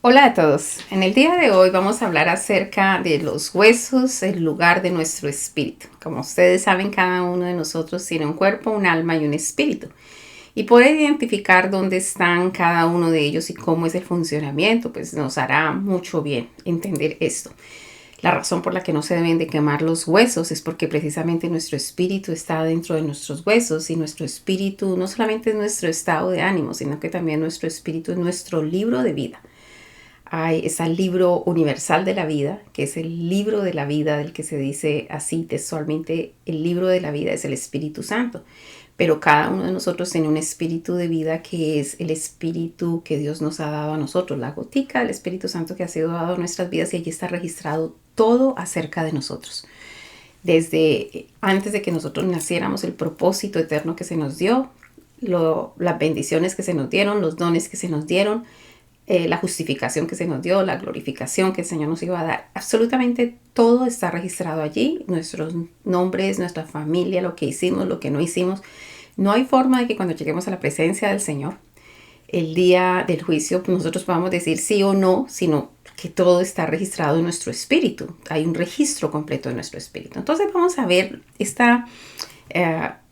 Hola a todos. En el día de hoy vamos a hablar acerca de los huesos, el lugar de nuestro espíritu. Como ustedes saben, cada uno de nosotros tiene un cuerpo, un alma y un espíritu. Y poder identificar dónde están cada uno de ellos y cómo es el funcionamiento, pues nos hará mucho bien entender esto. La razón por la que no se deben de quemar los huesos es porque precisamente nuestro espíritu está dentro de nuestros huesos y nuestro espíritu no solamente es nuestro estado de ánimo, sino que también nuestro espíritu es nuestro libro de vida. Está el libro universal de la vida, que es el libro de la vida del que se dice así textualmente, el libro de la vida es el Espíritu Santo. Pero cada uno de nosotros tiene un espíritu de vida que es el espíritu que Dios nos ha dado a nosotros, la gotica del Espíritu Santo que ha sido dado a nuestras vidas y allí está registrado todo acerca de nosotros. Desde antes de que nosotros naciéramos, el propósito eterno que se nos dio, las bendiciones que se nos dieron, los dones que se nos dieron, la justificación que se nos dio, la glorificación que el Señor nos iba a dar. Absolutamente todo está registrado allí, nuestros nombres, nuestra familia, lo que hicimos, lo que no hicimos. No hay forma de que cuando lleguemos a la presencia del Señor, el día del juicio, pues nosotros podamos decir sí o no, sino que todo está registrado en nuestro espíritu. Hay un registro completo de nuestro espíritu. Entonces vamos a ver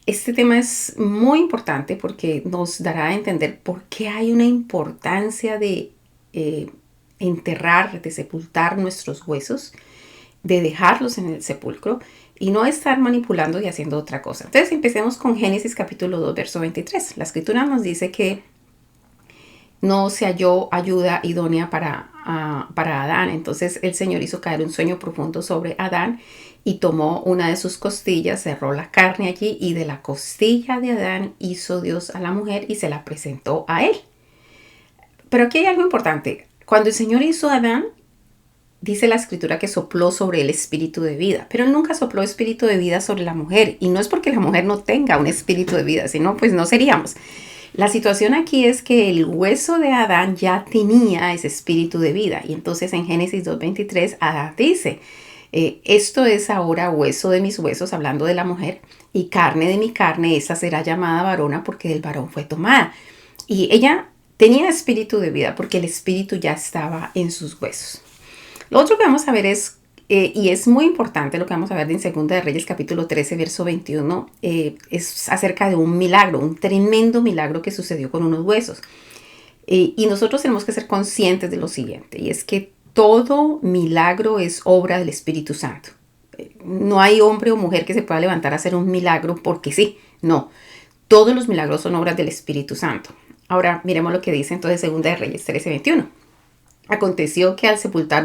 este tema es muy importante porque nos dará a entender por qué hay una importancia de enterrar, de sepultar nuestros huesos, de dejarlos en el sepulcro y no estar manipulando y haciendo otra cosa. Entonces empecemos con Génesis capítulo 2, verso 23. La escritura nos dice que no se halló ayuda idónea para Adán. Entonces el Señor hizo caer un sueño profundo sobre Adán y tomó una de sus costillas, cerró la carne allí y de la costilla de Adán hizo Dios a la mujer y se la presentó a él. Pero aquí hay algo importante. Cuando el Señor hizo a Adán, dice la escritura que sopló sobre él espíritu de vida, pero él nunca sopló espíritu de vida sobre la mujer. Y no es porque la mujer no tenga un espíritu de vida, sino pues no seríamos. La situación aquí es que el hueso de Adán ya tenía ese espíritu de vida. Y entonces en Génesis 2:23 Adán dice, esto es ahora hueso de mis huesos, hablando de la mujer, y carne de mi carne, esa será llamada varona porque del varón fue tomada. Y ella tenía espíritu de vida porque el espíritu ya estaba en sus huesos. Lo otro que vamos a ver es, y es muy importante lo que vamos a ver en 2 de Reyes capítulo 13, verso 21, es acerca de un milagro, un tremendo milagro que sucedió con unos huesos. Y nosotros tenemos que ser conscientes de lo siguiente, y es que todo milagro es obra del Espíritu Santo. No hay hombre o mujer que se pueda levantar a hacer un milagro porque sí, no. Todos los milagros son obras del Espíritu Santo. Ahora miremos lo que dice entonces 2 de Reyes 13, 21. Aconteció que al sepultar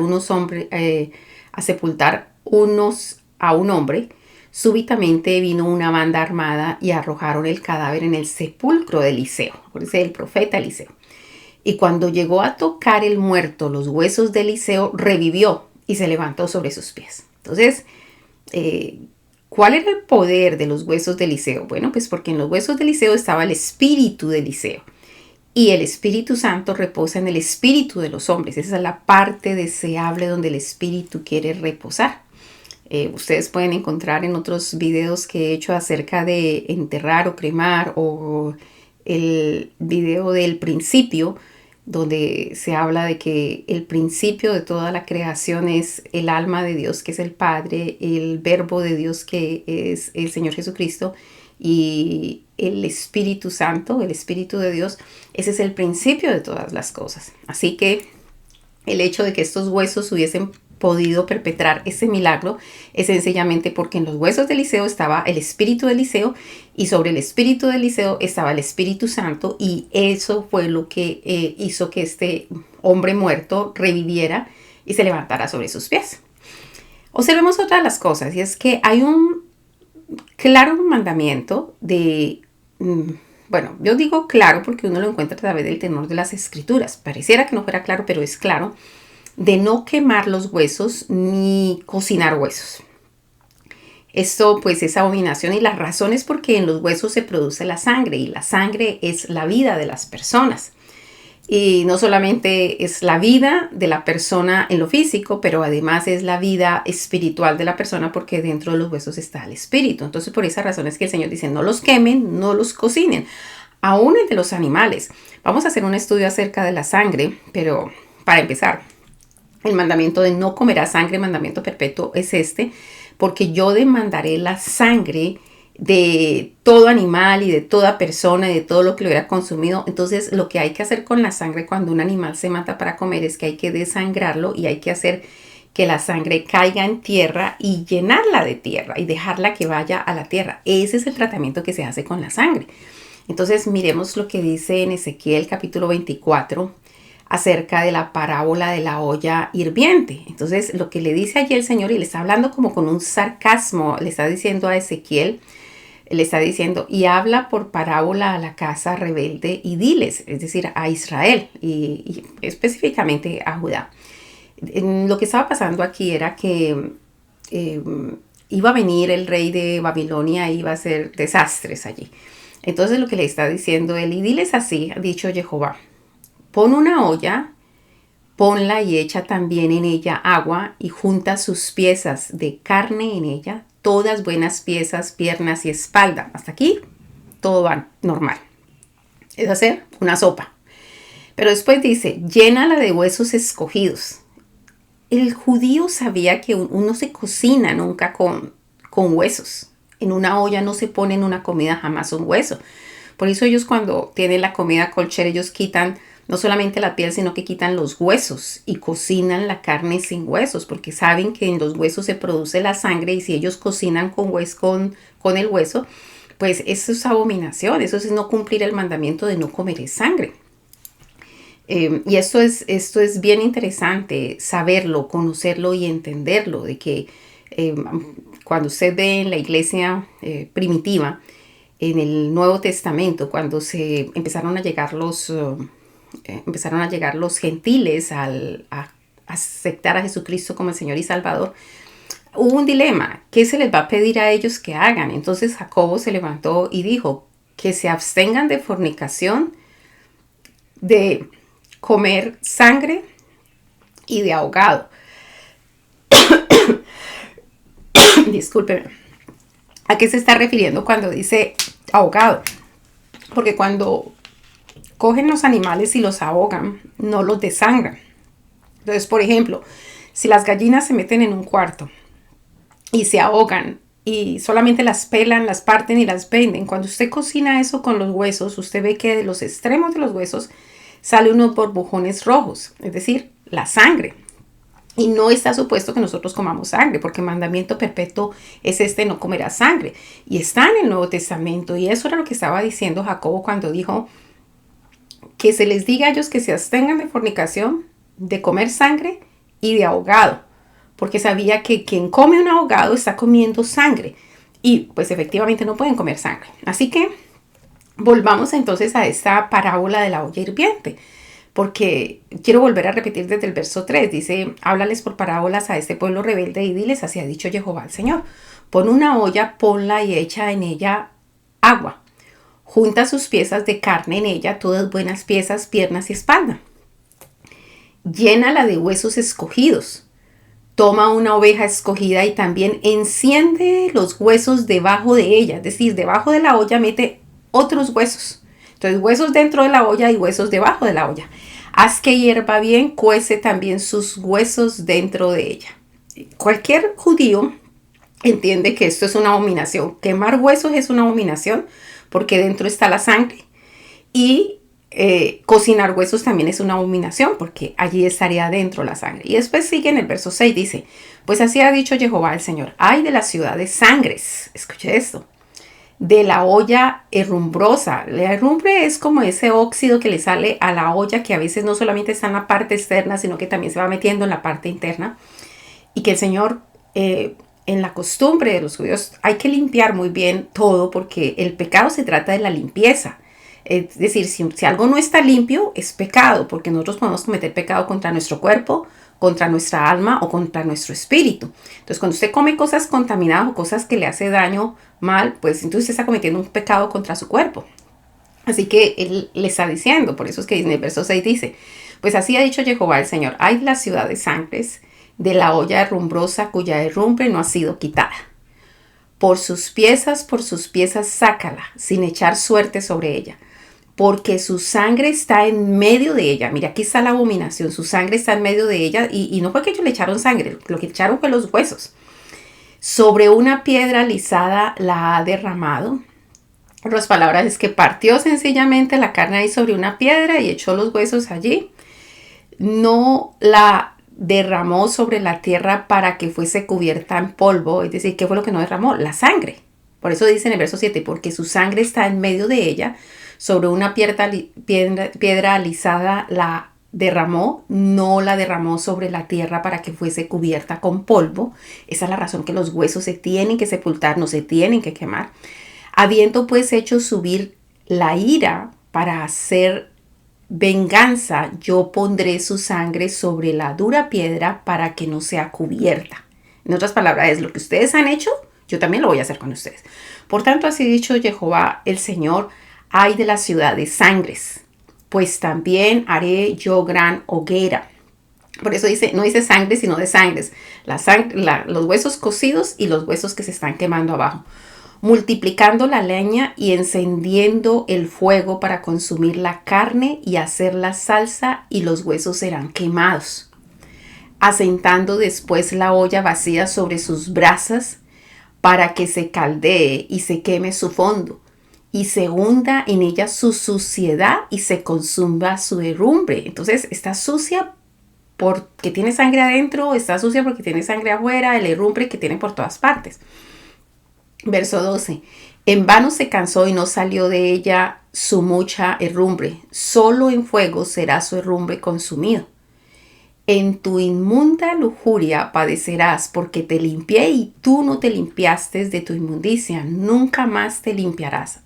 a un hombre, súbitamente vino una banda armada y arrojaron el cadáver en el sepulcro de Eliseo, por eso el profeta Eliseo. Y cuando llegó a tocar el muerto los huesos de Eliseo, revivió y se levantó sobre sus pies. Entonces, ¿cuál era el poder de los huesos de Eliseo? Bueno, pues porque en los huesos de Eliseo estaba el espíritu de Eliseo. Y el Espíritu Santo reposa en el espíritu de los hombres. Esa es la parte deseable donde el espíritu quiere reposar. Ustedes pueden encontrar en otros videos que he hecho acerca de enterrar o cremar, o el video del principio, donde se habla de que el principio de toda la creación es el alma de Dios, que es el Padre, el verbo de Dios, que es el Señor Jesucristo, y el Espíritu Santo, el Espíritu de Dios. Ese es el principio de todas las cosas. Así que el hecho de que estos huesos hubiesen podido perpetrar ese milagro es sencillamente porque en los huesos de Eliseo estaba el espíritu de Eliseo y sobre el espíritu de Eliseo estaba el Espíritu Santo, y eso fue lo que hizo que este hombre muerto reviviera y se levantara sobre sus pies. Observemos otra de las cosas, y es que hay un claro mandamiento de, bueno, yo digo claro porque uno lo encuentra a través del tenor de las escrituras. Pareciera que no fuera claro, pero es claro, de no quemar los huesos ni cocinar huesos. Esto pues es abominación, y la razón es porque en los huesos se produce la sangre, y la sangre es la vida de las personas. Y no solamente es la vida de la persona en lo físico, pero además es la vida espiritual de la persona, porque dentro de los huesos está el espíritu. Entonces por esa razón es que el Señor dice, no los quemen, no los cocinen. Aún el de los animales. Vamos a hacer un estudio acerca de la sangre, pero para empezar, el mandamiento de no comerás sangre, mandamiento perpetuo es este, porque yo demandaré la sangre de todo animal y de toda persona y de todo lo que lo hubiera consumido. Entonces lo que hay que hacer con la sangre cuando un animal se mata para comer es que hay que desangrarlo y hay que hacer que la sangre caiga en tierra y llenarla de tierra y dejarla que vaya a la tierra. Ese es el tratamiento que se hace con la sangre. Entonces miremos lo que dice en Ezequiel capítulo 24 acerca de la parábola de la olla hirviente. Entonces lo que le dice allí el Señor, y le está hablando como con un sarcasmo, le está diciendo a Ezequiel, le está diciendo, y habla por parábola a la casa rebelde y diles, es decir, a Israel y específicamente a Judá. Lo que estaba pasando aquí era que iba a venir el rey de Babilonia e iba a hacer desastres allí. Entonces lo que le está diciendo él, y diles así, ha dicho Jehová, pon una olla, ponla y echa también en ella agua y junta sus piezas de carne en ella, todas buenas piezas, piernas y espalda. Hasta aquí todo va normal. Es hacer una sopa. Pero después dice, llénala de huesos escogidos. El judío sabía que uno se cocina nunca con huesos. En una olla no se pone en una comida jamás un hueso. Por eso ellos cuando tienen la comida kosher, ellos quitan no solamente la piel, sino que quitan los huesos y cocinan la carne sin huesos, porque saben que en los huesos se produce la sangre y si ellos cocinan con el hueso, pues eso es abominación, eso es no cumplir el mandamiento de no comer sangre. Y esto es bien interesante saberlo, conocerlo y entenderlo, de que cuando usted ve en la iglesia primitiva, en el Nuevo Testamento, cuando se empezaron a llegar los gentiles a aceptar a Jesucristo como el Señor y Salvador, hubo un dilema. ¿Qué se les va a pedir a ellos que hagan? Entonces Jacobo se levantó y dijo que se abstengan de fornicación, de comer sangre y de ahogado. Discúlpeme. ¿A qué se está refiriendo cuando dice ahogado? Porque cuando cogen los animales y los ahogan, no los desangran. Entonces, por ejemplo, si las gallinas se meten en un cuarto y se ahogan y solamente las pelan, las parten y las venden, cuando usted cocina eso con los huesos, usted ve que de los extremos de los huesos sale unos burbujones rojos, es decir, la sangre. Y no está supuesto que nosotros comamos sangre, porque el mandamiento perpetuo es no comerás sangre. Y está en el Nuevo Testamento. Y eso era lo que estaba diciendo Jacobo cuando dijo que se les diga a ellos que se abstengan de fornicación, de comer sangre y de ahogado. Porque sabía que quien come un ahogado está comiendo sangre. Y pues efectivamente no pueden comer sangre. Así que volvamos entonces a esta parábola de la olla hirviente. Porque quiero volver a repetir desde el verso 3. Dice, háblales por parábolas a este pueblo rebelde y diles, así ha dicho Jehová el Señor. Pon una olla, ponla y echa en ella agua. Junta sus piezas de carne en ella, todas buenas piezas, piernas y espalda. Llénala de huesos escogidos. Toma una oveja escogida y también enciende los huesos debajo de ella. Es decir, debajo de la olla mete otros huesos. Entonces, huesos dentro de la olla y huesos debajo de la olla. Haz que hierva bien, cuece también sus huesos dentro de ella. Cualquier judío entiende que esto es una abominación. Quemar huesos es una abominación porque dentro está la sangre. Y cocinar huesos también es una abominación porque allí estaría dentro la sangre. Y después sigue en el verso 6, dice, pues así ha dicho Jehová el Señor. Ay de la ciudad de sangres. Escuche esto. De la olla herrumbrosa. La herrumbre es como ese óxido que le sale a la olla que a veces no solamente está en la parte externa, sino que también se va metiendo en la parte interna. Y que el Señor, en la costumbre de los judíos, hay que limpiar muy bien todo porque el pecado se trata de la limpieza. Es decir, si algo no está limpio, es pecado, porque nosotros podemos cometer pecado contra nuestro cuerpo, contra nuestra alma o contra nuestro espíritu. Entonces, cuando usted come cosas contaminadas o cosas que le hace daño mal, pues entonces usted está cometiendo un pecado contra su cuerpo. Así que él le está diciendo, por eso es que en el verso 6 dice, pues así ha dicho Jehová el Señor, hay la ciudad de sangres, de la olla herrumbrosa cuya herrumbre no ha sido quitada. Por sus piezas sácala, sin echar suerte sobre ella. porque su sangre está en medio de ella. Mira, aquí está la abominación, su sangre está en medio de ella y no fue que ellos le echaron sangre, lo que echaron fue los huesos. Sobre una piedra alisada la ha derramado. En otras palabras, es que partió sencillamente la carne ahí sobre una piedra y echó los huesos allí. No la derramó sobre la tierra para que fuese cubierta en polvo. Es decir, ¿qué fue lo que no derramó? La sangre. Por eso dice en el verso 7, porque su sangre está en medio de ella, sobre una piedra alisada la derramó, no la derramó sobre la tierra para que fuese cubierta con polvo. Esa es la razón que los huesos se tienen que sepultar, no se tienen que quemar. Habiendo pues hecho subir la ira para hacer venganza, yo pondré su sangre sobre la dura piedra para que no sea cubierta. En otras palabras, es lo que ustedes han hecho, yo también lo voy a hacer con ustedes. Por tanto, así dicho Jehová el Señor, ay de la ciudad de sangres, pues también haré yo gran hoguera. Por eso dice, no dice sangre, sino de sangres. Los huesos cocidos y los huesos que se están quemando abajo. Multiplicando la leña y encendiendo el fuego para consumir la carne y hacer la salsa, y los huesos serán quemados. Asentando después la olla vacía sobre sus brasas, para que se caldee y se queme su fondo, y se hunda en ella su suciedad y se consuma su herrumbre. Entonces está sucia porque tiene sangre adentro, está sucia porque tiene sangre afuera, el herrumbre que tiene por todas partes. Verso 12. En vano se cansó y no salió de ella su mucha herrumbre. Solo en fuego será su herrumbre consumido. En tu inmunda lujuria padecerás, porque te limpié y tú no te limpiaste de tu inmundicia. Nunca más te limpiarás,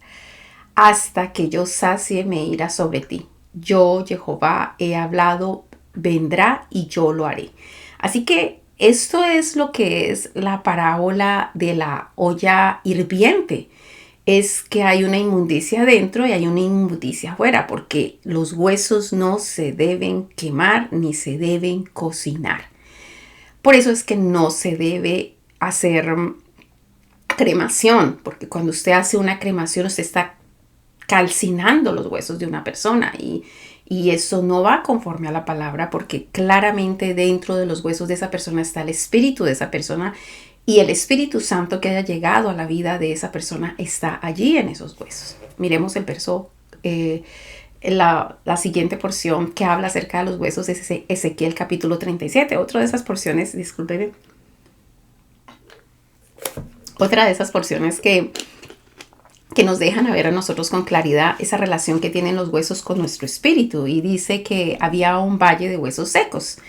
hasta que yo sacie mi ira sobre ti. Yo, Jehová, he hablado, vendrá y yo lo haré. Así que esto es lo que es la parábola de la olla hirviente. Es que hay una inmundicia adentro y hay una inmundicia afuera, porque los huesos no se deben quemar ni se deben cocinar. Por eso es que no se debe hacer cremación, porque cuando usted hace una cremación usted está calcinando los huesos de una persona y eso no va conforme a la palabra, porque claramente dentro de los huesos de esa persona está el espíritu de esa persona, y el Espíritu Santo que haya llegado a la vida de esa persona está allí en esos huesos. Miremos el verso, la siguiente porción que habla acerca de los huesos es Ezequiel capítulo 37. Otra de esas porciones, discúlpeme, otra de esas porciones que nos dejan a ver a nosotros con claridad esa relación que tienen los huesos con nuestro espíritu. Y dice que había un valle de huesos secos.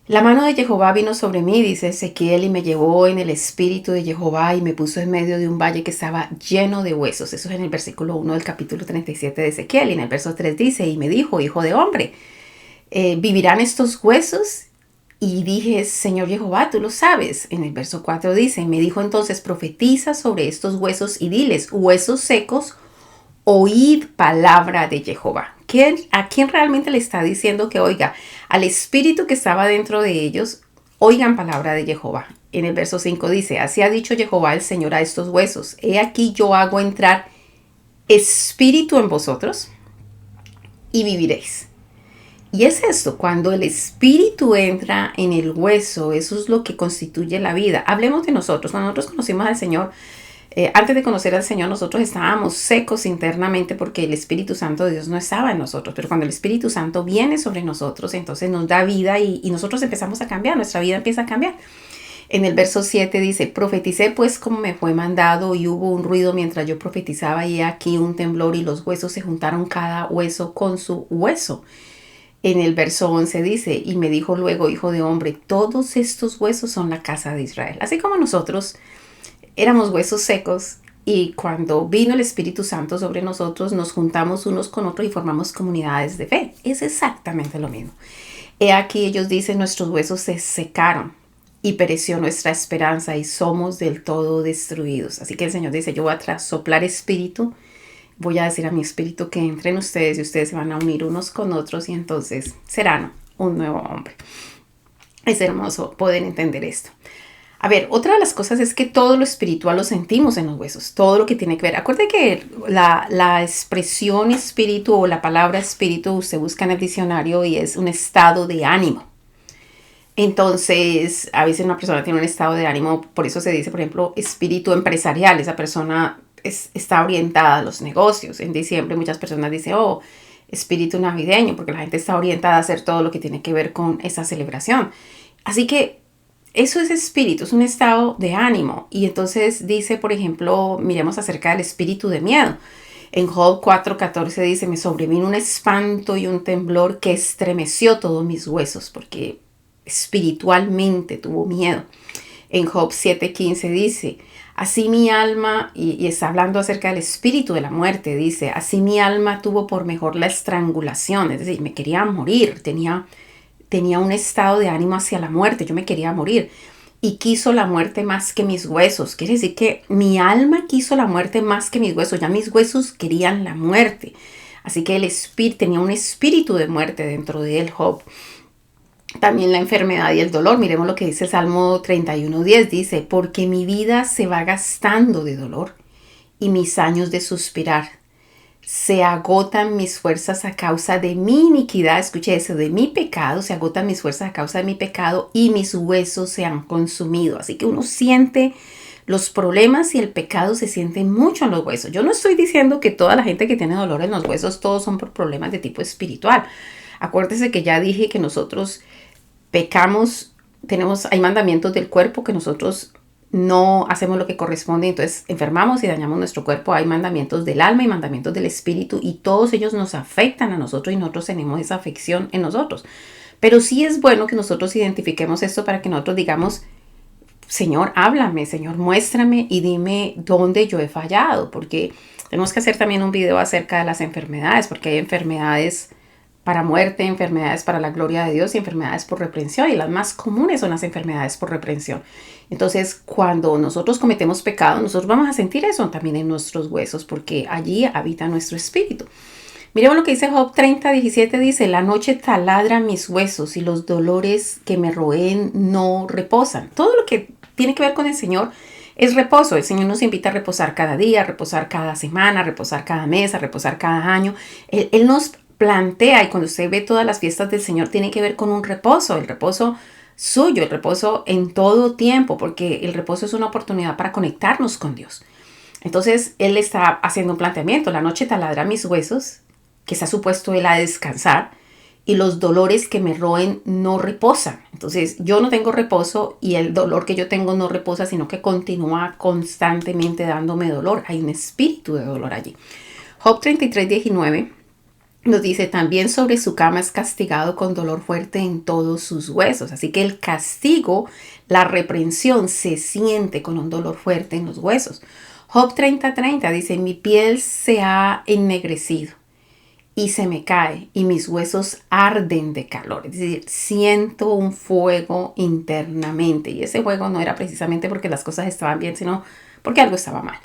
La mano de Jehová vino sobre mí, dice Ezequiel, y me llevó en el espíritu de Jehová y me puso en medio de un valle que estaba lleno de huesos. Eso es en el versículo 1 del capítulo 37 de Ezequiel. Y en el verso 3 dice, y me dijo, hijo de hombre, ¿vivirán estos huesos? Y dije, Señor Jehová, tú lo sabes. En el verso 4 dice, y me dijo entonces, profetiza sobre estos huesos y diles, huesos secos, oíd palabra de Jehová. ¿A quién realmente le está diciendo que oiga? Al espíritu que estaba dentro de ellos, oigan palabra de Jehová. En el verso 5 dice, así ha dicho Jehová el Señor a estos huesos, he aquí yo hago entrar espíritu en vosotros y viviréis. Y es esto, cuando el espíritu entra en el hueso, eso es lo que constituye la vida. Hablemos de nosotros. Cuando nosotros conocimos al Señor, antes de conocer al Señor, nosotros estábamos secos internamente porque el Espíritu Santo de Dios no estaba en nosotros. Pero cuando el Espíritu Santo viene sobre nosotros, entonces nos da vida y nosotros empezamos a cambiar, nuestra vida empieza a cambiar. En el verso 7 dice, profeticé pues como me fue mandado, y hubo un ruido mientras yo profetizaba, y aquí un temblor, y los huesos se juntaron cada hueso con su hueso. En el verso 11 dice, y me dijo luego, hijo de hombre, todos estos huesos son la casa de Israel. Así como nosotros éramos huesos secos, y cuando vino el Espíritu Santo sobre nosotros, nos juntamos unos con otros y formamos comunidades de fe. Es exactamente lo mismo. He aquí ellos dicen, nuestros huesos se secaron y pereció nuestra esperanza y somos del todo destruidos. Así que el Señor dice, yo voy a soplar espíritu, voy a decir a mi espíritu que entre en ustedes y ustedes se van a unir unos con otros y entonces serán un nuevo hombre. Es hermoso poder entender esto. A ver, otra de las cosas es que todo lo espiritual lo sentimos en los huesos, todo lo que tiene que ver. Acuérdate que la expresión espíritu o la palabra espíritu usted busca en el diccionario y es un estado de ánimo. Entonces, a veces una persona tiene un estado de ánimo, por eso se dice, por ejemplo, espíritu empresarial. Esa persona está orientada a los negocios. En diciembre muchas personas dicen, oh, espíritu navideño, porque la gente está orientada a hacer todo lo que tiene que ver con esa celebración. Así que eso es espíritu, es un estado de ánimo. Y entonces dice, por ejemplo, miremos acerca del espíritu de miedo. En Job 4:14 dice, me sobrevino un espanto y un temblor que estremeció todos mis huesos, porque espiritualmente tuvo miedo. En Job 7:15 dice, así mi alma, y está hablando acerca del espíritu de la muerte, dice, así mi alma tuvo por mejor la estrangulación, es decir, me quería morir, tenía un estado de ánimo hacia la muerte, yo me quería morir. Y quiso la muerte más que mis huesos. Quiere decir que mi alma quiso la muerte más que mis huesos. Ya mis huesos querían la muerte. Así que el espíritu tenía un espíritu de muerte dentro de él, Job. También la enfermedad y el dolor. Miremos lo que dice Salmo 31:10. Dice, porque mi vida se va gastando de dolor y mis años de suspirar. Se agotan mis fuerzas a causa de mi iniquidad, escuche eso, de mi pecado, se agotan mis fuerzas a causa de mi pecado y mis huesos se han consumido. Así que uno siente los problemas y el pecado se siente mucho en los huesos. Yo no estoy diciendo que toda la gente que tiene dolor en los huesos, todos son por problemas de tipo espiritual. Acuérdese que ya dije que nosotros pecamos, hay mandamientos del cuerpo que nosotros no hacemos lo que corresponde, entonces enfermamos y dañamos nuestro cuerpo. Hay mandamientos del alma y mandamientos del espíritu y todos ellos nos afectan a nosotros y nosotros tenemos esa afección en nosotros. Pero sí es bueno que nosotros identifiquemos esto para que nosotros digamos, Señor, háblame, Señor, muéstrame y dime dónde yo he fallado, porque tenemos que hacer también un video acerca de las enfermedades, porque hay enfermedades para muerte, enfermedades para la gloria de Dios y enfermedades por reprensión. Y las más comunes son las enfermedades por reprensión. Entonces, cuando nosotros cometemos pecado, nosotros vamos a sentir eso también en nuestros huesos, porque allí habita nuestro espíritu. Miremos lo que dice Job 30:17, dice, la noche taladra mis huesos y los dolores que me roen no reposan. Todo lo que tiene que ver con el Señor es reposo. El Señor nos invita a reposar cada día, a reposar cada semana, a reposar cada mes, a reposar cada año. Él nos plantea, y cuando usted ve todas las fiestas del Señor, tiene que ver con un reposo, el reposo suyo, el reposo en todo tiempo, porque el reposo es una oportunidad para conectarnos con Dios. Entonces, Él está haciendo un planteamiento, la noche taladra mis huesos, que está supuesto Él a descansar, y los dolores que me roen no reposan. Entonces, yo no tengo reposo y el dolor que yo tengo no reposa, sino que continúa constantemente dándome dolor. Hay un espíritu de dolor allí. Job 33:19 nos dice, también sobre su cama es castigado con dolor fuerte en todos sus huesos. Así que el castigo, la reprensión se siente con un dolor fuerte en los huesos. Job 30:30 dice, mi piel se ha ennegrecido y se me cae y mis huesos arden de calor. Es decir, siento un fuego internamente. Y ese fuego no era precisamente porque las cosas estaban bien, sino porque algo estaba mal.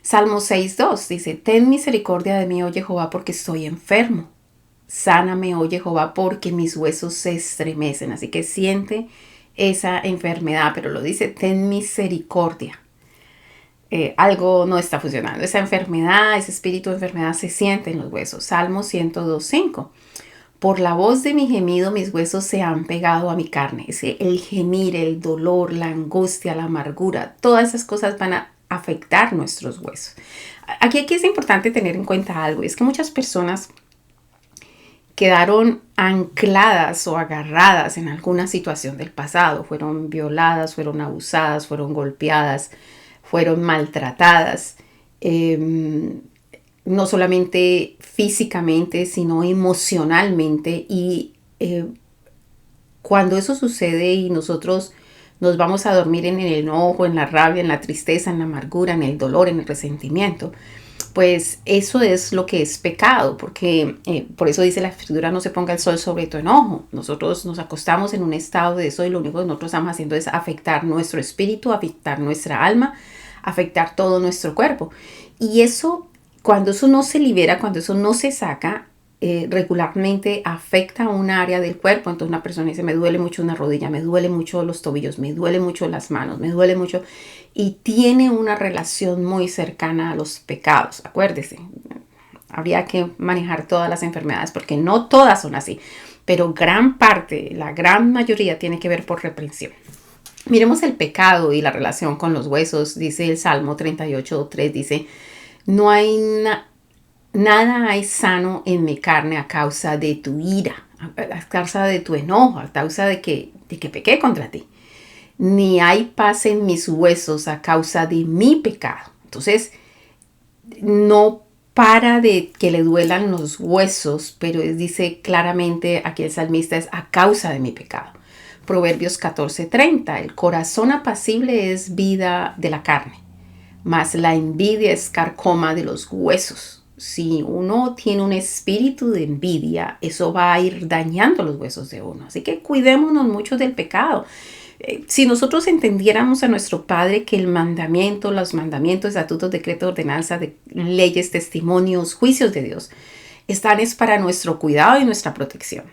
Salmo 6:2 dice, ten misericordia de mí, oh Jehová, porque estoy enfermo. Sáname, oh Jehová, porque mis huesos se estremecen. Así que siente esa enfermedad, pero lo dice, ten misericordia. Algo no está funcionando. Esa enfermedad, ese espíritu de enfermedad se siente en los huesos. Salmo 102:5. Por la voz de mi gemido, mis huesos se han pegado a mi carne. El gemir, el dolor, la angustia, la amargura, todas esas cosas van a afectar nuestros huesos. Aquí es importante tener en cuenta algo, es que muchas personas quedaron ancladas o agarradas en alguna situación del pasado, fueron violadas, fueron abusadas, fueron golpeadas, fueron maltratadas, no solamente físicamente, sino emocionalmente. Y cuando eso sucede y nosotros nos vamos a dormir en el enojo, en la rabia, en la tristeza, en la amargura, en el dolor, en el resentimiento, pues eso es lo que es pecado, porque por eso dice la Escritura, no se ponga el sol sobre tu enojo. Nosotros nos acostamos en un estado de eso y lo único que nosotros estamos haciendo es afectar nuestro espíritu, afectar nuestra alma, afectar todo nuestro cuerpo. Y eso, cuando eso no se libera, cuando eso no se saca, regularmente afecta a un área del cuerpo. Entonces una persona dice, me duele mucho una rodilla, me duele mucho los tobillos, me duele mucho las manos, me duele mucho. Y tiene una relación muy cercana a los pecados. Acuérdese, habría que manejar todas las enfermedades porque no todas son así. Pero gran parte, la gran mayoría tiene que ver por reprensión. Miremos el pecado y la relación con los huesos. Dice el Salmo 38:3, dice, no hay nada hay sano en mi carne a causa de tu ira, a causa de tu enojo, a causa de que pequé contra ti. Ni hay paz en mis huesos a causa de mi pecado. Entonces, no para de que le duelan los huesos, pero dice claramente aquí el salmista es a causa de mi pecado. Proverbios 14:30, el corazón apacible es vida de la carne, mas la envidia es carcoma de los huesos. Si uno tiene un espíritu de envidia, eso va a ir dañando los huesos de uno. Así que cuidémonos mucho del pecado. Si nosotros entendiéramos a nuestro Padre que el mandamiento, los mandamientos, estatutos, decretos, ordenanzas, de leyes, testimonios, juicios de Dios, están es para nuestro cuidado y nuestra protección.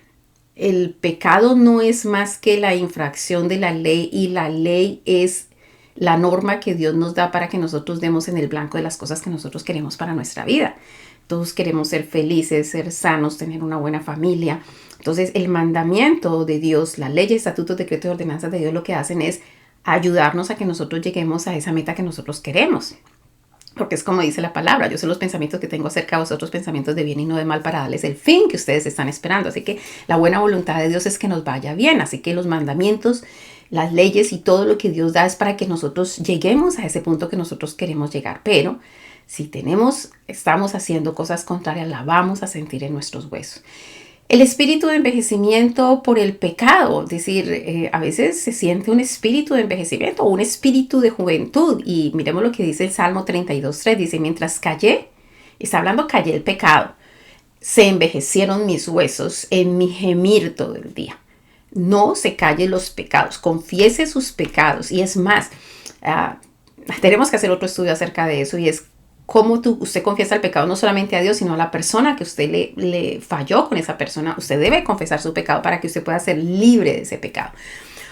El pecado no es más que la infracción de la ley y la ley es la norma que Dios nos da para que nosotros demos en el blanco de las cosas que nosotros queremos para nuestra vida. Todos queremos ser felices, ser sanos, tener una buena familia. Entonces, el mandamiento de Dios, la ley, estatutos, decretos y ordenanzas de Dios lo que hacen es ayudarnos a que nosotros lleguemos a esa meta que nosotros queremos. Porque es como dice la palabra, yo sé los pensamientos que tengo acerca de vosotros, pensamientos de bien y no de mal, para darles el fin que ustedes están esperando. Así que la buena voluntad de Dios es que nos vaya bien. Así que los mandamientos, las leyes y todo lo que Dios da es para que nosotros lleguemos a ese punto que nosotros queremos llegar. Pero si estamos haciendo cosas contrarias, la vamos a sentir en nuestros huesos. El espíritu de envejecimiento por el pecado, es decir, a veces se siente un espíritu de envejecimiento o un espíritu de juventud. Y miremos lo que dice el Salmo 32:3, dice, mientras callé, está hablando callé el pecado, se envejecieron mis huesos en mi gemir todo el día. No se calle los pecados, confiese sus pecados. Y es más, tenemos que hacer otro estudio acerca de eso y es cómo usted confiesa el pecado no solamente a Dios, sino a la persona que usted le falló con esa persona. Usted debe confesar su pecado para que usted pueda ser libre de ese pecado.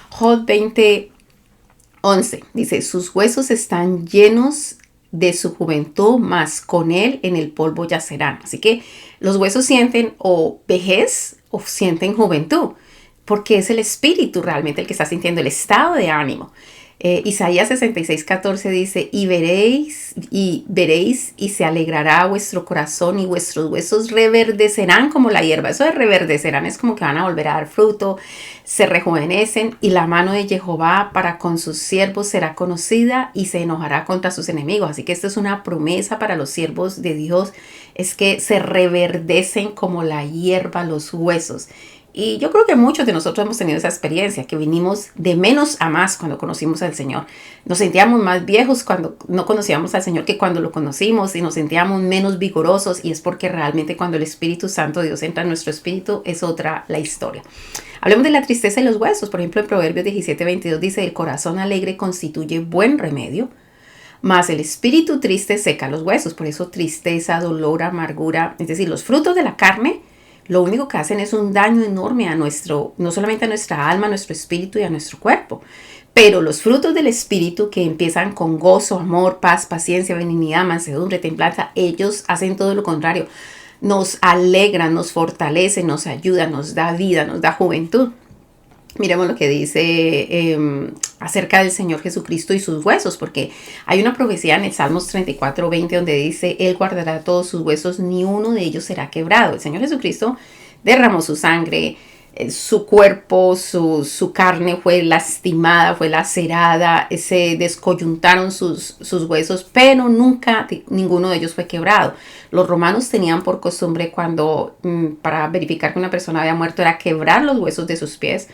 Job 20:11 dice, sus huesos están llenos de su juventud, mas con él en el polvo yacerán. Así que los huesos sienten o vejez o sienten juventud, porque es el espíritu realmente el que está sintiendo el estado de ánimo. Isaías 66:14 dice, y veréis y se alegrará vuestro corazón y vuestros huesos reverdecerán como la hierba. Eso de reverdecerán es como que van a volver a dar fruto, se rejuvenecen y la mano de Jehová para con sus siervos será conocida y se enojará contra sus enemigos. Así que esta es una promesa para los siervos de Dios, es que se reverdecen como la hierba los huesos. Y yo creo que muchos de nosotros hemos tenido esa experiencia, que vinimos de menos a más cuando conocimos al Señor. Nos sentíamos más viejos cuando no conocíamos al Señor que cuando lo conocimos y nos sentíamos menos vigorosos y es porque realmente cuando el Espíritu Santo de Dios entra en nuestro espíritu es otra la historia. Hablemos de la tristeza de los huesos. Por ejemplo, en Proverbios 17:22 dice, el corazón alegre constituye buen remedio, mas el espíritu triste seca los huesos. Por eso tristeza, dolor, amargura, es decir, los frutos de la carne, lo único que hacen es un daño enorme a no solamente a nuestra alma, a nuestro espíritu y a nuestro cuerpo. Pero los frutos del espíritu que empiezan con gozo, amor, paz, paciencia, benignidad, mansedumbre, templanza, ellos hacen todo lo contrario. Nos alegran, nos fortalecen, nos ayudan, nos da vida, nos da juventud. Miremos lo que dice acerca del Señor Jesucristo y sus huesos, porque hay una profecía en el Salmos 34:20 donde dice, Él guardará todos sus huesos, ni uno de ellos será quebrado. El Señor Jesucristo derramó su sangre, su cuerpo, su carne fue lastimada, fue lacerada, se descoyuntaron sus huesos, pero nunca ninguno de ellos fue quebrado. Los romanos tenían por costumbre para verificar que una persona había muerto, era quebrar los huesos de sus pies.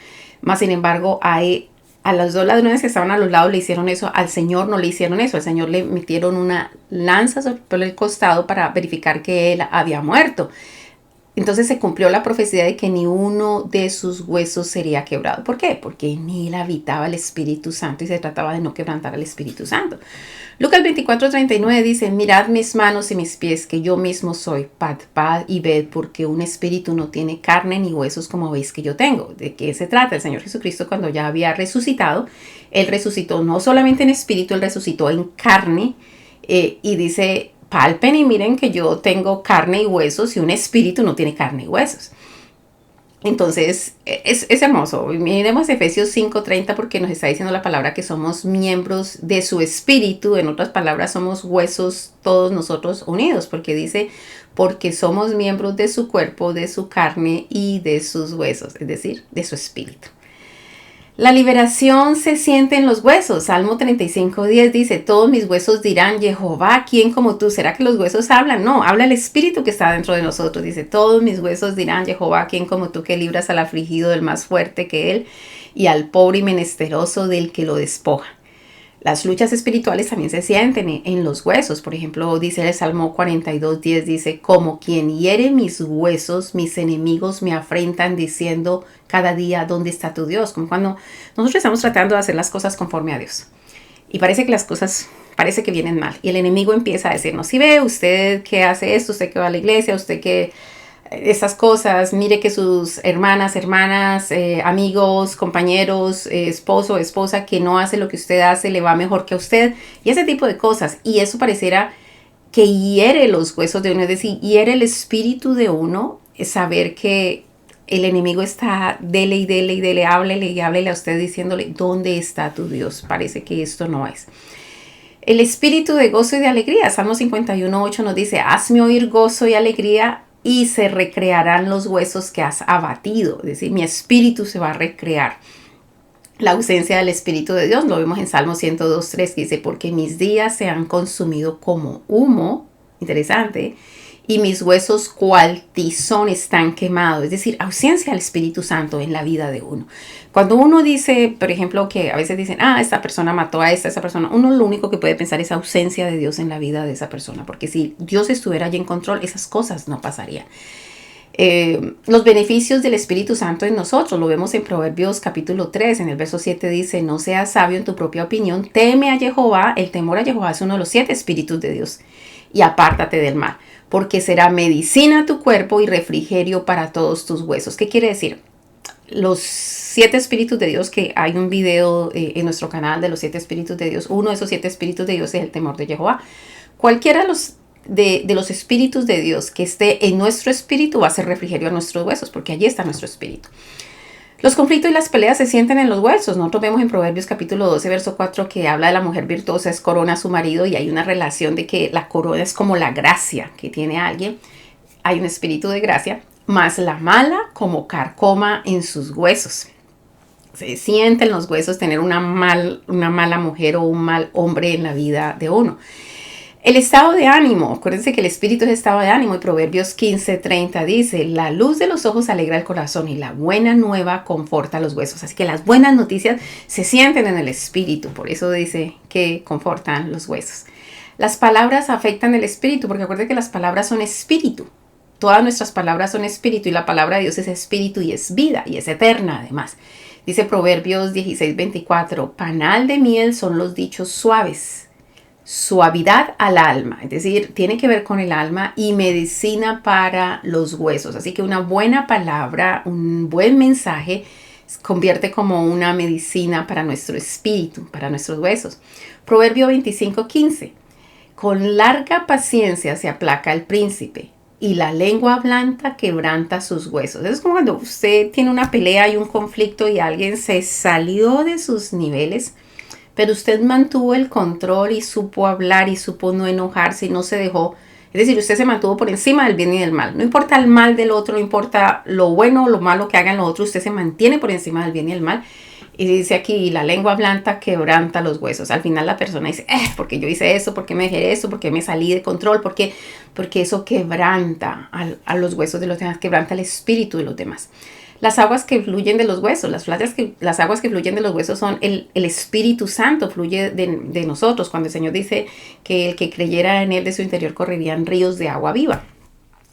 Mas, sin embargo, a los dos ladrones que estaban a los lados le hicieron eso, al Señor no le hicieron eso, al Señor le metieron una lanza por el costado para verificar que él había muerto. Entonces se cumplió la profecía de que ni uno de sus huesos sería quebrado. ¿Por qué? Porque en él habitaba el Espíritu Santo y se trataba de no quebrantar al Espíritu Santo. Lucas 24:39 dice, mirad mis manos y mis pies, que yo mismo soy, palpad y ved, porque un espíritu no tiene carne ni huesos como veis que yo tengo. ¿De qué se trata? El Señor Jesucristo, cuando ya había resucitado, Él resucitó no solamente en espíritu, Él resucitó en carne, y dice, palpen y miren que yo tengo carne y huesos, y un espíritu no tiene carne y huesos. Entonces, es hermoso. Miremos Efesios 5:30 porque nos está diciendo la palabra que somos miembros de su espíritu. En otras palabras, somos huesos todos nosotros unidos, porque dice, porque somos miembros de su cuerpo, de su carne y de sus huesos, es decir, de su espíritu. La liberación se siente en los huesos. Salmo 35:10 dice, todos mis huesos dirán, Jehová, ¿quién como tú? ¿Será que los huesos hablan? No, habla el espíritu que está dentro de nosotros. Dice, todos mis huesos dirán, Jehová, ¿quién como tú que libras al afligido del más fuerte que él y al pobre y menesteroso del que lo despoja? Las luchas espirituales también se sienten en los huesos. Por ejemplo, dice el Salmo 42:10, dice, como quien hiere mis huesos, mis enemigos me afrentan diciendo cada día, ¿dónde está tu Dios? Como cuando nosotros estamos tratando de hacer las cosas conforme a Dios. Y parece que las cosas, parece que vienen mal. Y el enemigo empieza a decirnos, si ve, usted que hace esto, usted que va a la iglesia, usted que estas cosas, mire que sus hermanas, amigos, compañeros, esposo, esposa, que no hace lo que usted hace, le va mejor que a usted, y ese tipo de cosas. Y eso pareciera que hiere los huesos de uno, es decir, hiere el espíritu de uno, es saber que el enemigo está dele y dele y dele, háblele y háblele a usted diciéndole, ¿dónde está tu Dios? Parece que esto no es. El espíritu de gozo y de alegría, Salmo 51:8 nos dice, hazme oír gozo y alegría, y se recrearán los huesos que has abatido. Es decir, mi espíritu se va a recrear. La ausencia del Espíritu de Dios lo vemos en Salmo 102:3, que dice, porque mis días se han consumido como humo, interesante, y mis huesos cual tizón están quemados. Es decir, ausencia del Espíritu Santo en la vida de uno. Cuando uno dice, por ejemplo, que a veces dicen, esta persona mató a esa persona, uno lo único que puede pensar es ausencia de Dios en la vida de esa persona, porque si Dios estuviera allí en control, esas cosas no pasarían. Los beneficios del Espíritu Santo en nosotros, lo vemos en Proverbios capítulo 3, en el verso 7 dice, no seas sabio en tu propia opinión, teme a Jehová. El temor a Jehová es uno de los 7 espíritus de Dios, y apártate del mal, porque será medicina a tu cuerpo y refrigerio para todos tus huesos. ¿Qué quiere decir? Los 7 espíritus de Dios, que hay un video en nuestro canal de los 7 espíritus de Dios, uno de esos 7 espíritus de Dios es el temor de Jehová. Cualquiera de los espíritus de Dios que esté en nuestro espíritu va a ser refrigerio a nuestros huesos, porque allí está nuestro espíritu. Los conflictos y las peleas se sienten en los huesos. Nosotros vemos en Proverbios capítulo 12, verso 4, que habla de la mujer virtuosa, es corona a su marido, y hay una relación de que la corona es como la gracia que tiene alguien. Hay un espíritu de gracia, más la mala como carcoma en sus huesos. Se siente en los huesos tener una mala mujer o un mal hombre en la vida de uno. El estado de ánimo, acuérdense que el espíritu es estado de ánimo, y Proverbios 15:30 dice, la luz de los ojos alegra el corazón y la buena nueva conforta los huesos. Así que las buenas noticias se sienten en el espíritu, por eso dice que confortan los huesos. Las palabras afectan el espíritu, porque acuérdense que las palabras son espíritu. Todas nuestras palabras son espíritu, y la palabra de Dios es espíritu y es vida y es eterna además. Dice Proverbios 16:24, panal de miel son los dichos suaves, suavidad al alma, es decir, tiene que ver con el alma, y medicina para los huesos. Así que una buena palabra, un buen mensaje se convierte como una medicina para nuestro espíritu, para nuestros huesos. Proverbio 25:15, con larga paciencia se aplaca el príncipe, y la lengua blanda quebranta sus huesos. Es como cuando usted tiene una pelea y un conflicto y alguien se salió de sus niveles, pero usted mantuvo el control y supo hablar y supo no enojarse y no se dejó. Es decir, usted se mantuvo por encima del bien y del mal. No importa el mal del otro, no importa lo bueno o lo malo que hagan los otros, usted se mantiene por encima del bien y del mal. Y dice aquí, la lengua blanda quebranta los huesos. Al final la persona dice, porque yo hice eso, porque me dejé eso, porque me salí de control, porque eso quebranta a los huesos de los demás, quebranta el espíritu de los demás. Las aguas que fluyen de los huesos, las aguas que fluyen de los huesos son el Espíritu Santo, fluye de nosotros. Cuando el Señor dice que el que creyera en Él, de su interior correrían ríos de agua viva.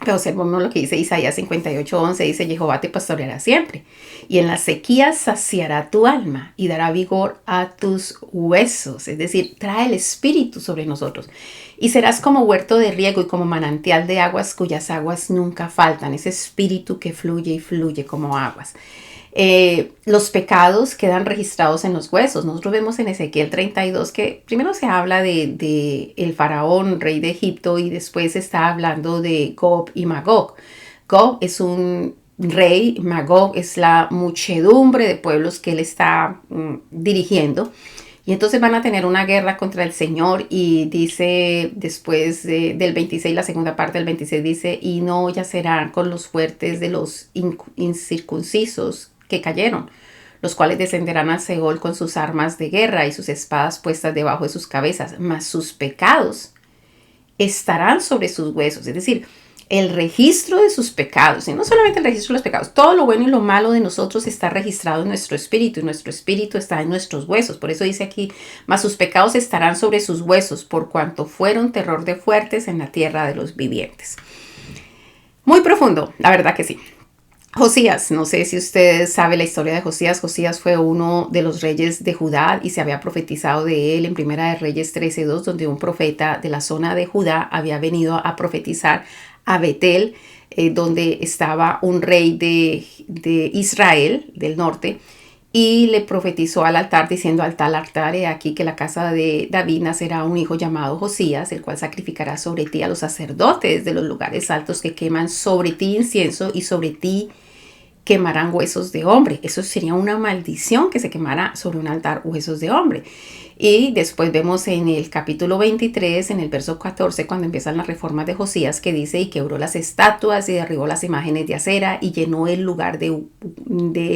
Pero observemos lo que dice Isaías 58:11, dice: Jehová te pastoreará siempre, y en la sequía saciará tu alma y dará vigor a tus huesos. Es decir, trae el espíritu sobre nosotros. Y serás como huerto de riego y como manantial de aguas cuyas aguas nunca faltan. Ese espíritu que fluye y fluye como aguas. Los pecados quedan registrados en los huesos. Nosotros vemos en Ezequiel 32 que primero se habla de el faraón, rey de Egipto, y después se está hablando de Gog y Magog. Gog es un rey, Magog es la muchedumbre de pueblos que él está dirigiendo. Y entonces van a tener una guerra contra el Señor, y dice después del 26, la segunda parte del 26 dice: y no yacerán con los fuertes de los incircuncisos que cayeron, los cuales descenderán al Seol con sus armas de guerra y sus espadas puestas debajo de sus cabezas, mas sus pecados estarán sobre sus huesos. Es decir, el registro de sus pecados, y no solamente el registro de los pecados, todo lo bueno y lo malo de nosotros está registrado en nuestro espíritu, y nuestro espíritu está en nuestros huesos. Por eso dice aquí: mas sus pecados estarán sobre sus huesos, por cuanto fueron terror de fuertes en la tierra de los vivientes. Muy profundo, la verdad que sí. Josías, no sé si usted sabe la historia de Josías. Josías fue uno de los reyes de Judá y se había profetizado de él en Primera de Reyes 13:2, donde un profeta de la zona de Judá había venido a profetizar a Betel, donde estaba un rey de Israel, del norte, y le profetizó al altar diciendo: al tal altar, he aquí que la casa de David nacerá un hijo llamado Josías, el cual sacrificará sobre ti a los sacerdotes de los lugares altos que queman sobre ti incienso, y sobre ti quemarán huesos de hombre. Eso sería una maldición, que se quemara sobre un altar huesos de hombre. Y después vemos en el capítulo 23, en el verso 14, cuando empiezan las reformas de Josías, que dice: y quebró las estatuas y derribó las imágenes de acera y llenó el lugar de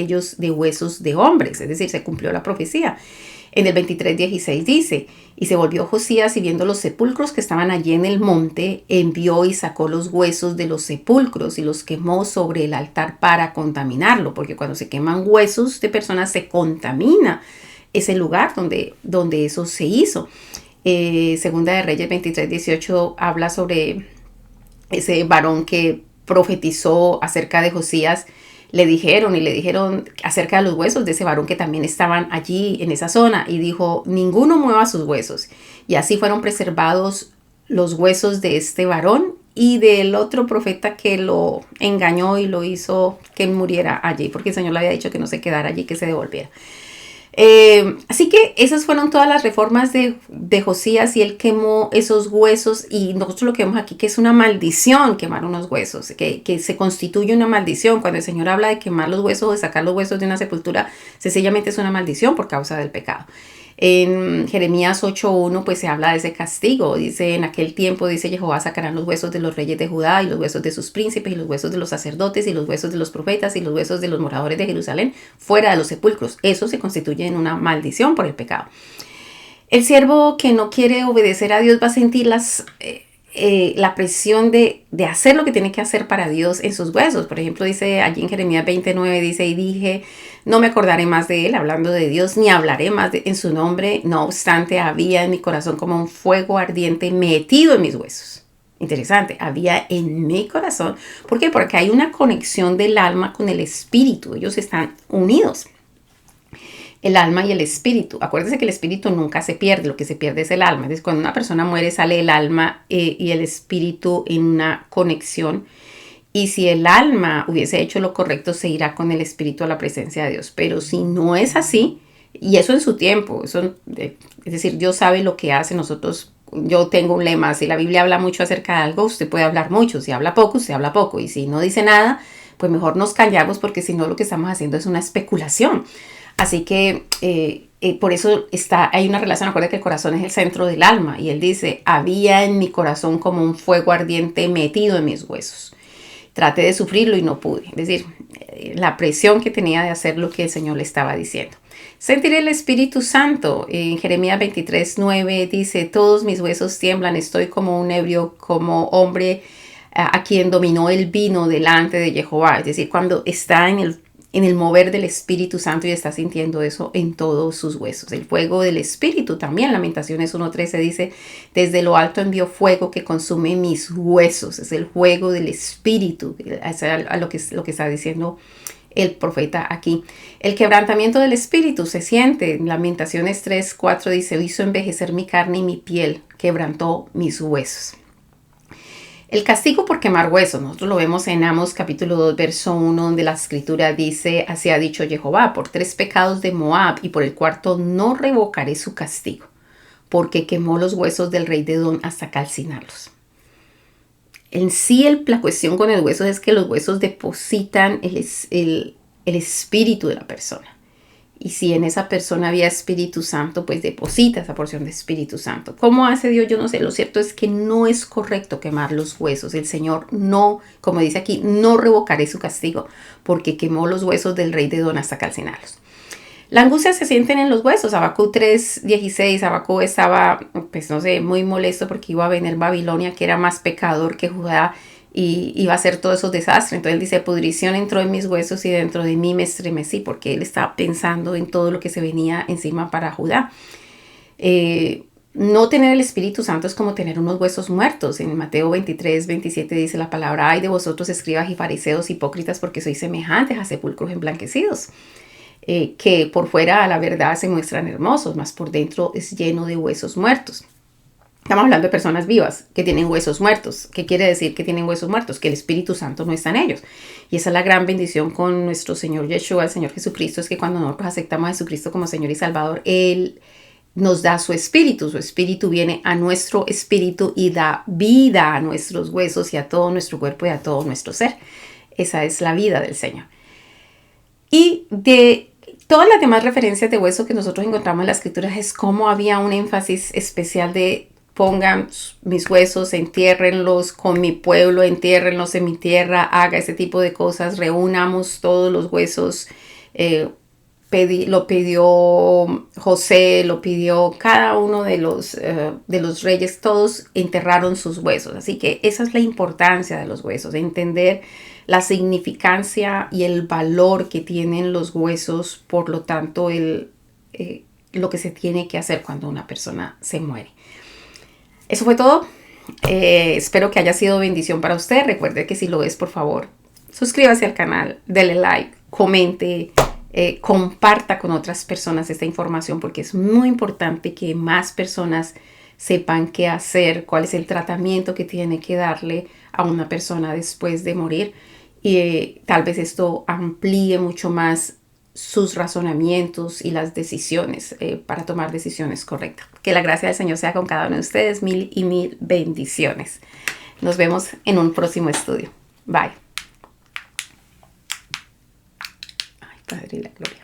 ellos de huesos de hombres. Es decir, se cumplió la profecía. En el 23:16 dice: y se volvió Josías, y viendo los sepulcros que estaban allí en el monte, envió y sacó los huesos de los sepulcros y los quemó sobre el altar para contaminarlo, porque cuando se queman huesos de personas se contamina ese lugar donde eso se hizo. Segunda de Reyes 23:18 habla sobre ese varón que profetizó acerca de Josías. Le dijeron acerca de los huesos de ese varón que también estaban allí en esa zona, y dijo: ninguno mueva sus huesos. Y así fueron preservados los huesos de este varón y del otro profeta que lo engañó y lo hizo que muriera allí, porque el Señor le había dicho que no se quedara allí, que se devolviera. Así que esas fueron todas las reformas de Josías, y él quemó esos huesos. Y nosotros lo que vemos aquí, que es una maldición quemar unos huesos, que se constituye una maldición. Cuando el Señor habla de quemar los huesos, de sacar los huesos de una sepultura, sencillamente es una maldición por causa del pecado. En Jeremías 8:1 pues se habla de ese castigo. Dice: en aquel tiempo, dice Jehová, sacarán los huesos de los reyes de Judá y los huesos de sus príncipes y los huesos de los sacerdotes y los huesos de los profetas y los huesos de los moradores de Jerusalén fuera de los sepulcros. Eso se constituye en una maldición por el pecado. El siervo que no quiere obedecer a Dios va a sentir la presión de hacer lo que tiene que hacer para Dios en sus huesos. Por ejemplo, dice allí en Jeremías 29, dice: y dije: no me acordaré más de él, hablando de Dios, ni hablaré más en su nombre. No obstante, había en mi corazón como un fuego ardiente metido en mis huesos. Interesante, había en mi corazón. ¿Por qué? Porque hay una conexión del alma con el espíritu. Ellos están unidos, el alma y el espíritu. Acuérdense que el espíritu nunca se pierde, lo que se pierde es el alma. Entonces, cuando una persona muere, sale el alma y el espíritu en una conexión. Y si el alma hubiese hecho lo correcto, se irá con el espíritu a la presencia de Dios. Pero si no es así, y eso en su tiempo, es decir, Dios sabe lo que hace. Yo tengo un lema: si la Biblia habla mucho acerca de algo, usted puede hablar mucho. Si habla poco, usted habla poco. Y si no dice nada, pues mejor nos callamos, porque si no, lo que estamos haciendo es una especulación. Así que por eso hay una relación. Acuérdate que el corazón es el centro del alma. Y él dice: había en mi corazón como un fuego ardiente metido en mis huesos. Traté de sufrirlo y no pude. Es decir, la presión que tenía de hacer lo que el Señor le estaba diciendo. Sentiré el Espíritu Santo. En Jeremías 23:9 dice: todos mis huesos tiemblan, estoy como un ebrio, como hombre a quien dominó el vino delante de Jehová. Es decir, cuando está en en el mover del Espíritu Santo y está sintiendo eso en todos sus huesos. El fuego del Espíritu también, Lamentaciones 1:13 dice, desde lo alto envió fuego que consume mis huesos. Es el fuego del Espíritu, es a lo que está diciendo el profeta aquí. El quebrantamiento del Espíritu se siente. Lamentaciones 3:4 dice, hizo envejecer mi carne y mi piel, quebrantó mis huesos. El castigo por quemar huesos, nosotros lo vemos en Amos capítulo 2, verso 1, donde la escritura dice, así ha dicho Jehová, por 3 pecados de Moab y por el cuarto no revocaré su castigo, porque quemó los huesos del rey de Edom hasta calcinarlos. En sí, la cuestión con el hueso es que los huesos depositan el espíritu de la persona. Y si en esa persona había Espíritu Santo, pues deposita esa porción de Espíritu Santo. ¿Cómo hace Dios? Yo no sé. Lo cierto es que no es correcto quemar los huesos. El Señor no, como dice aquí, no revocaré su castigo, porque quemó los huesos del rey de Edom hasta calcinarlos. La angustia se siente en los huesos. Habacuc 3:16, Habacuc estaba, pues no sé, muy molesto porque iba a venir Babilonia, que era más pecador que Judá, y iba a hacer todos esos desastres. Entonces él dice, pudrición entró en mis huesos y dentro de mí me estremecí, porque él estaba pensando en todo lo que se venía encima para Judá. No tener el Espíritu Santo es como tener unos huesos muertos. En Mateo 23:27 dice la palabra, ay de vosotros escribas y fariseos hipócritas, porque sois semejantes a sepulcros emblanquecidos, que por fuera a la verdad se muestran hermosos, mas por dentro es lleno de huesos muertos. Estamos hablando de personas vivas que tienen huesos muertos. ¿Qué quiere decir que tienen huesos muertos? Que el Espíritu Santo no está en ellos. Y esa es la gran bendición con nuestro Señor Yeshua, el Señor Jesucristo, es que cuando nosotros aceptamos a Jesucristo como Señor y Salvador, Él nos da su espíritu. Su espíritu viene a nuestro espíritu y da vida a nuestros huesos y a todo nuestro cuerpo y a todo nuestro ser. Esa es la vida del Señor. Y de todas las demás referencias de hueso que nosotros encontramos en las escrituras es como había un énfasis especial de pongan mis huesos, entiérrenlos con mi pueblo, entiérrenlos en mi tierra, haga ese tipo de cosas, reunamos todos los huesos. Lo pidió José, lo pidió cada uno de los reyes, todos enterraron sus huesos. Así que esa es la importancia de los huesos, entender la significancia y el valor que tienen los huesos, por lo tanto lo que se tiene que hacer cuando una persona se muere. Eso fue todo. Espero que haya sido bendición para usted. Recuerde que si lo es, por favor, suscríbase al canal, dele like, comente, comparta con otras personas esta información, porque es muy importante que más personas sepan qué hacer, cuál es el tratamiento que tiene que darle a una persona después de morir. Y tal vez esto amplíe mucho más sus razonamientos y las decisiones para tomar decisiones correctas. Que la gracia del Señor sea con cada uno de ustedes. Mil y mil bendiciones. Nos vemos en un próximo estudio. Bye. Ay, Padre, la gloria.